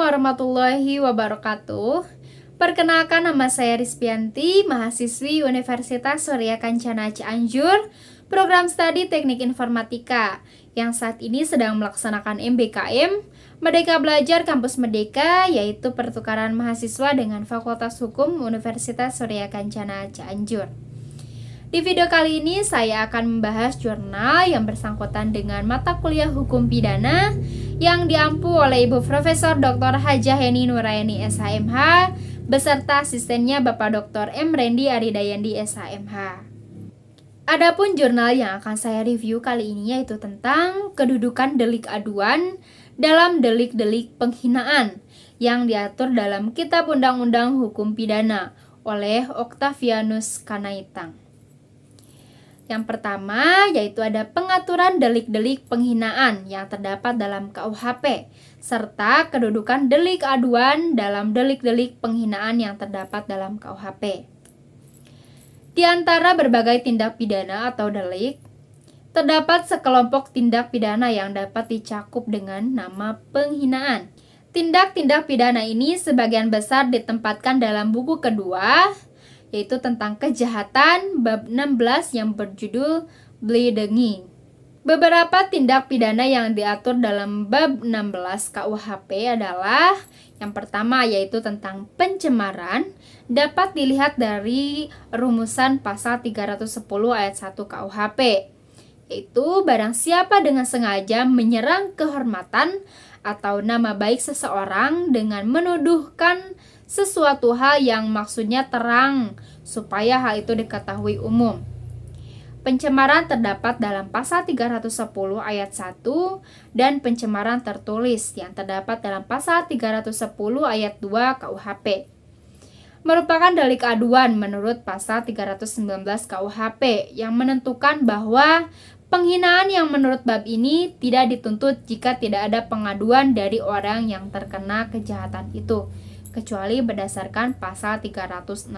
warahmatullahi wabarakatuh. Perkenalkan, nama saya Rizpianti, mahasiswi Universitas Surya Kencana Cianjur, program studi Teknik Informatika, yang saat ini sedang melaksanakan MBKM, Merdeka Belajar Kampus Merdeka, yaitu pertukaran mahasiswa dengan Fakultas Hukum Universitas Surya Kencana Cianjur. Di video kali ini saya akan membahas jurnal yang bersangkutan dengan mata kuliah Hukum Pidana yang diampu oleh Ibu Profesor Dr. Hajah Heni Nuraini SHMH beserta asistennya Bapak Dr. M. Rendi Aridayandi SHMH. Adapun jurnal yang akan saya review kali ini yaitu tentang kedudukan delik aduan dalam delik-delik penghinaan yang diatur dalam Kitab Undang-Undang Hukum Pidana oleh Octavianus Kanaitang. Yang pertama yaitu ada pengaturan delik-delik penghinaan yang terdapat dalam KUHP serta kedudukan delik aduan dalam delik-delik penghinaan yang terdapat dalam KUHP. Di antara berbagai tindak pidana atau delik, terdapat sekelompok tindak pidana yang dapat dicakup dengan nama penghinaan. Tindak-tindak pidana ini sebagian besar ditempatkan dalam buku kedua, yaitu tentang kejahatan bab 16 yang berjudul Bleeding. Beberapa tindak pidana yang diatur dalam bab 16 KUHP adalah yang pertama yaitu tentang pencemaran, dapat dilihat dari rumusan pasal 310 ayat 1 KUHP, yaitu barang siapa dengan sengaja menyerang kehormatan atau nama baik seseorang dengan menuduhkan sesuatu hal yang maksudnya terang supaya hal itu diketahui umum. Pencemaran terdapat dalam pasal 310 ayat 1 dan pencemaran tertulis yang terdapat dalam pasal 310 ayat 2 KUHP. Merupakan delik aduan menurut pasal 319 KUHP yang menentukan bahwa penghinaan yang menurut bab ini tidak dituntut jika tidak ada pengaduan dari orang yang terkena kejahatan itu, kecuali berdasarkan pasal 316.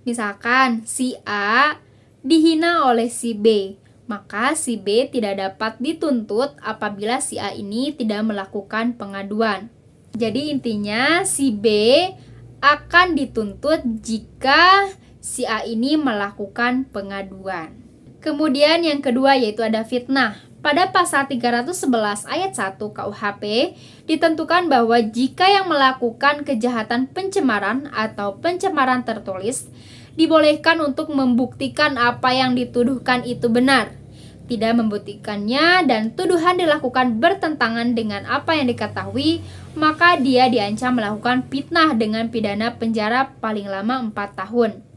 Misalkan si A dihina oleh si B, maka si B tidak dapat dituntut apabila si A ini tidak melakukan pengaduan. Jadi intinya si B akan dituntut jika si A ini melakukan pengaduan. Kemudian yang kedua yaitu ada fitnah. Pada pasal 311 ayat 1 KUHP ditentukan bahwa jika yang melakukan kejahatan pencemaran atau pencemaran tertulis dibolehkan untuk membuktikan apa yang dituduhkan itu benar, tidak membuktikannya dan tuduhan dilakukan bertentangan dengan apa yang diketahui, maka dia diancam melakukan fitnah dengan pidana penjara paling lama 4 tahun.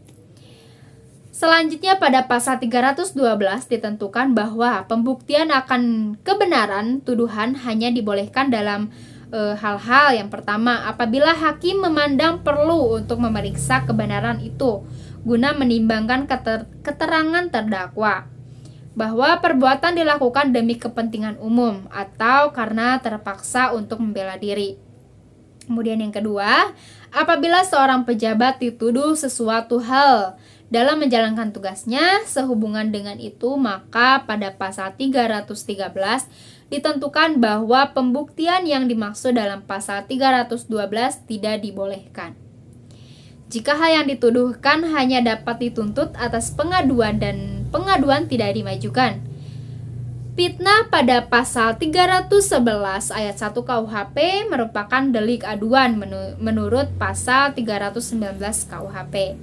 Selanjutnya pada pasal 312 ditentukan bahwa pembuktian akan kebenaran tuduhan hanya dibolehkan dalam hal-hal yang pertama apabila hakim memandang perlu untuk memeriksa kebenaran itu guna menimbangkan keterangan terdakwa bahwa perbuatan dilakukan demi kepentingan umum atau karena terpaksa untuk membela diri. Kemudian yang kedua, apabila seorang pejabat dituduh sesuatu hal dalam menjalankan tugasnya sehubungan dengan itu, maka pada pasal 313 ditentukan bahwa pembuktian yang dimaksud dalam pasal 312 tidak dibolehkan. Jika hal yang dituduhkan hanya dapat dituntut atas pengaduan dan pengaduan tidak dimajukan. Fitnah pada pasal 311 ayat 1 KUHP merupakan delik aduan menurut pasal 319 KUHP.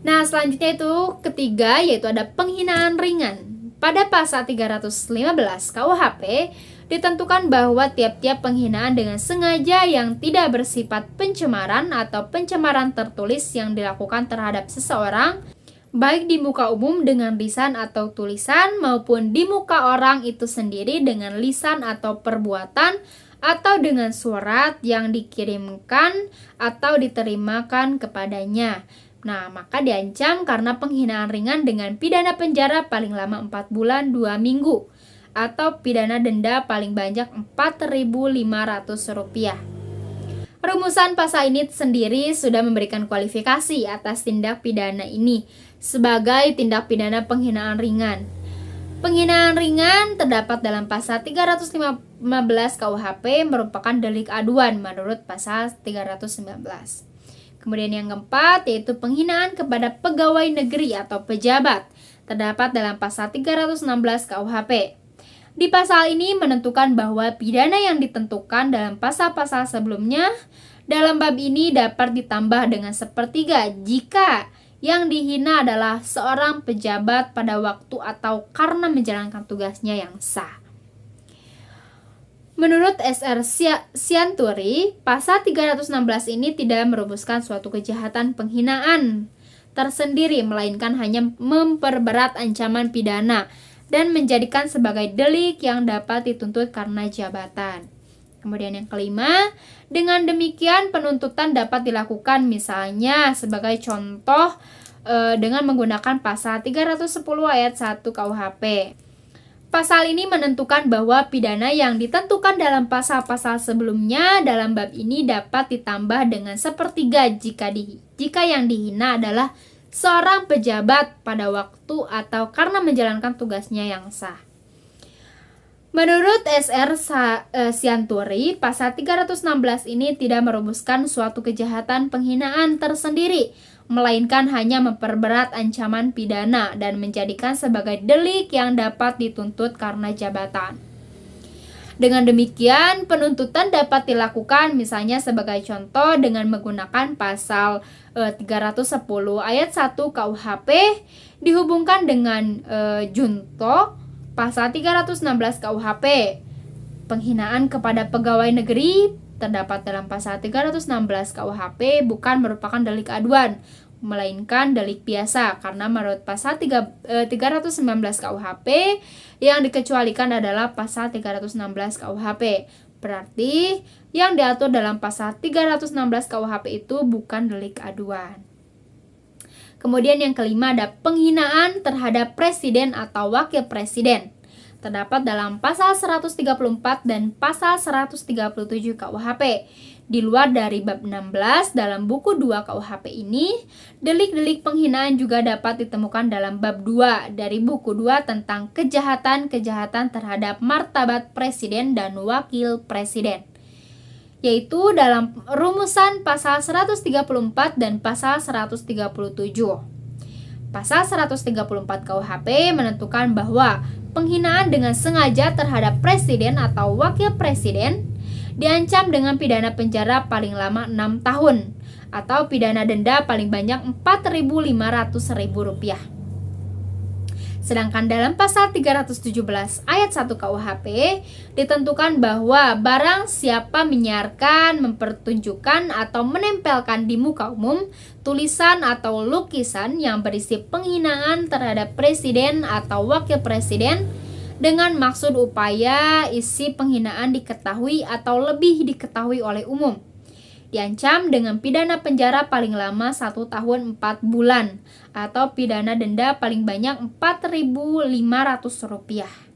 Nah, selanjutnya itu ketiga yaitu ada penghinaan ringan. Pada pasal 315 KUHP ditentukan bahwa tiap-tiap penghinaan dengan sengaja yang tidak bersifat pencemaran atau pencemaran tertulis yang dilakukan terhadap seseorang, baik di muka umum dengan lisan atau tulisan maupun di muka orang itu sendiri dengan lisan atau perbuatan atau dengan surat yang dikirimkan atau diterimakan kepadanya. Nah, maka diancam karena penghinaan ringan dengan pidana penjara paling lama 4 bulan 2 minggu atau pidana denda paling banyak Rp4.500. Rumusan pasal ini sendiri sudah memberikan kualifikasi atas tindak pidana ini sebagai tindak pidana penghinaan ringan. Penghinaan ringan terdapat dalam pasal 315 KUHP merupakan delik aduan menurut pasal 319. Kemudian yang keempat yaitu penghinaan kepada pegawai negeri atau pejabat, terdapat dalam pasal 316 KUHP. Di pasal ini menentukan bahwa pidana yang ditentukan dalam pasal-pasal sebelumnya dalam bab ini dapat ditambah dengan sepertiga jika yang dihina adalah seorang pejabat pada waktu atau karena menjalankan tugasnya yang sah. Menurut SR Sianturi, pasal 316 ini tidak merumuskan suatu kejahatan penghinaan tersendiri, melainkan hanya memperberat ancaman pidana dan menjadikan sebagai delik yang dapat dituntut karena jabatan. Kemudian yang kelima, dengan demikian penuntutan dapat dilakukan misalnya sebagai contoh dengan menggunakan pasal 310 ayat 1 KUHP. Pasal ini menentukan bahwa pidana yang ditentukan dalam pasal-pasal sebelumnya dalam bab ini dapat ditambah dengan sepertiga jika yang dihina adalah seorang pejabat pada waktu atau karena menjalankan tugasnya yang sah. Menurut SR Sianturi, pasal 316 ini tidak merumuskan suatu kejahatan penghinaan tersendiri, melainkan hanya memperberat ancaman pidana dan menjadikan sebagai delik yang dapat dituntut karena jabatan. Dengan demikian, penuntutan dapat dilakukan misalnya sebagai contoh dengan menggunakan pasal 310 ayat 1 KUHP dihubungkan dengan junto pasal 316 KUHP. Penghinaan kepada pegawai negeri terdapat dalam pasal 316 KUHP bukan merupakan delik aduan, melainkan delik biasa karena menurut pasal 319 KUHP yang dikecualikan adalah pasal 316 KUHP. Berarti yang diatur dalam pasal 316 KUHP itu bukan delik aduan. Kemudian yang kelima ada penghinaan terhadap presiden atau wakil presiden. Terdapat dalam pasal 134 dan pasal 137 KUHP. Di luar dari bab 16 dalam buku 2 KUHP ini, delik-delik penghinaan juga dapat ditemukan dalam bab 2 dari buku 2 tentang kejahatan-kejahatan terhadap martabat presiden dan wakil presiden, yaitu dalam rumusan pasal 134 dan pasal 137. Pasal 134 KUHP menentukan bahwa penghinaan dengan sengaja terhadap presiden atau wakil presiden diancam dengan pidana penjara paling lama 6 tahun atau pidana denda paling banyak Rp4.500.000. Sedangkan dalam pasal 317 ayat 1 KUHP ditentukan bahwa barang siapa menyiarkan, mempertunjukkan atau menempelkan di muka umum tulisan atau lukisan yang berisi penghinaan terhadap presiden atau wakil presiden dengan maksud upaya isi penghinaan diketahui atau lebih diketahui oleh umum, diancam dengan pidana penjara paling lama 1 tahun 4 bulan atau pidana denda paling banyak Rp4.500.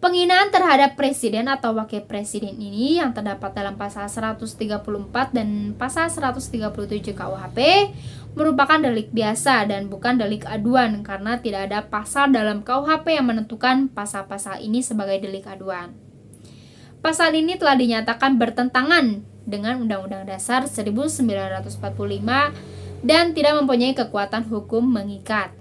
Penghinaan terhadap presiden atau wakil presiden ini yang terdapat dalam pasal 134 dan pasal 137 KUHP merupakan delik biasa dan bukan delik aduan karena tidak ada pasal dalam KUHP yang menentukan pasal-pasal ini sebagai delik aduan. Pasal ini telah dinyatakan bertentangan dengan Undang-Undang Dasar 1945 dan tidak mempunyai kekuatan hukum mengikat.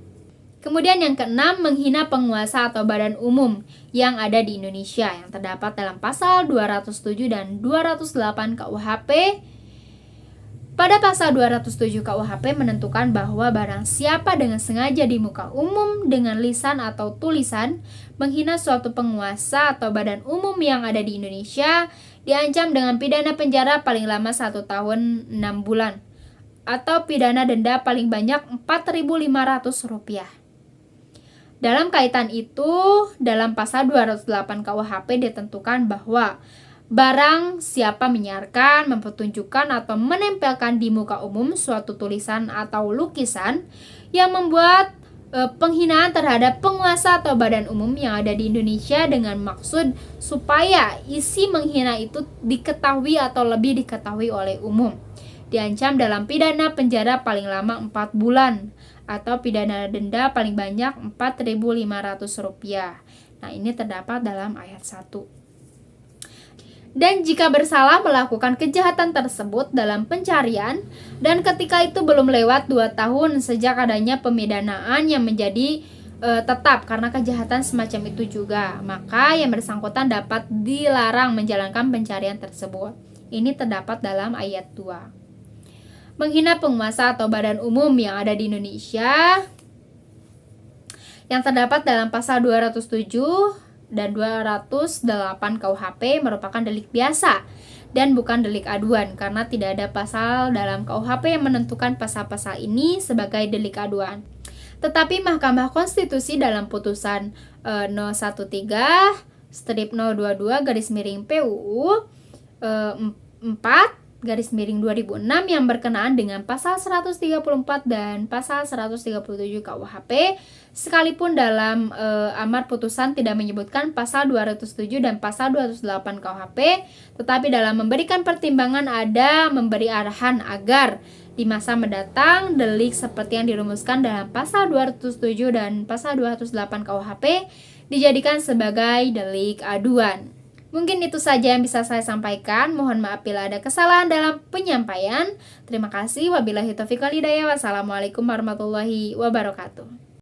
Kemudian yang keenam, menghina penguasa atau badan umum yang ada di Indonesia yang terdapat dalam pasal 207 dan 208 KUHP. Pada pasal 207 KUHP menentukan bahwa barang siapa dengan sengaja di muka umum dengan lisan atau tulisan menghina suatu penguasa atau badan umum yang ada di Indonesia diancam dengan pidana penjara paling lama 1 tahun 6 bulan atau pidana denda paling banyak Rp4.500. Dalam kaitan itu, dalam pasal 208 KUHP ditentukan bahwa barang siapa menyiarkan, mempertunjukkan atau menempelkan di muka umum suatu tulisan atau lukisan yang membuat penghinaan terhadap penguasa atau badan umum yang ada di Indonesia dengan maksud supaya isi menghina itu diketahui atau lebih diketahui oleh umum, diancam dalam pidana penjara paling lama 4 bulan atau pidana denda paling banyak Rp4.500. Nah, ini terdapat dalam ayat 1. dan jika bersalah melakukan kejahatan tersebut dalam pencarian dan ketika itu belum lewat 2 tahun sejak adanya pemidanaan yang menjadi tetap karena kejahatan semacam itu juga, maka yang bersangkutan dapat dilarang menjalankan pencarian tersebut. Ini terdapat dalam ayat 2. Menghina penguasa atau badan umum yang ada di Indonesia yang terdapat dalam pasal 207 dan 208 KUHP merupakan delik biasa dan bukan delik aduan karena tidak ada pasal dalam KUHP yang menentukan pasal-pasal ini sebagai delik aduan. Tetapi Mahkamah Konstitusi dalam putusan 013/022/PUU 4/2006 yang berkenaan dengan pasal 134 dan pasal 137 KUHP, sekalipun dalam amar putusan tidak menyebutkan pasal 207 dan pasal 208 KUHP, tetapi dalam memberikan pertimbangan ada memberi arahan agar di masa mendatang delik seperti yang dirumuskan dalam pasal 207 dan pasal 208 KUHP dijadikan sebagai delik aduan. Mungkin itu saja yang bisa saya sampaikan. Mohon maaf bila ada kesalahan dalam penyampaian. Terima kasih. Wabillahi taufiq wal hidayah. Wassalamualaikum warahmatullahi wabarakatuh.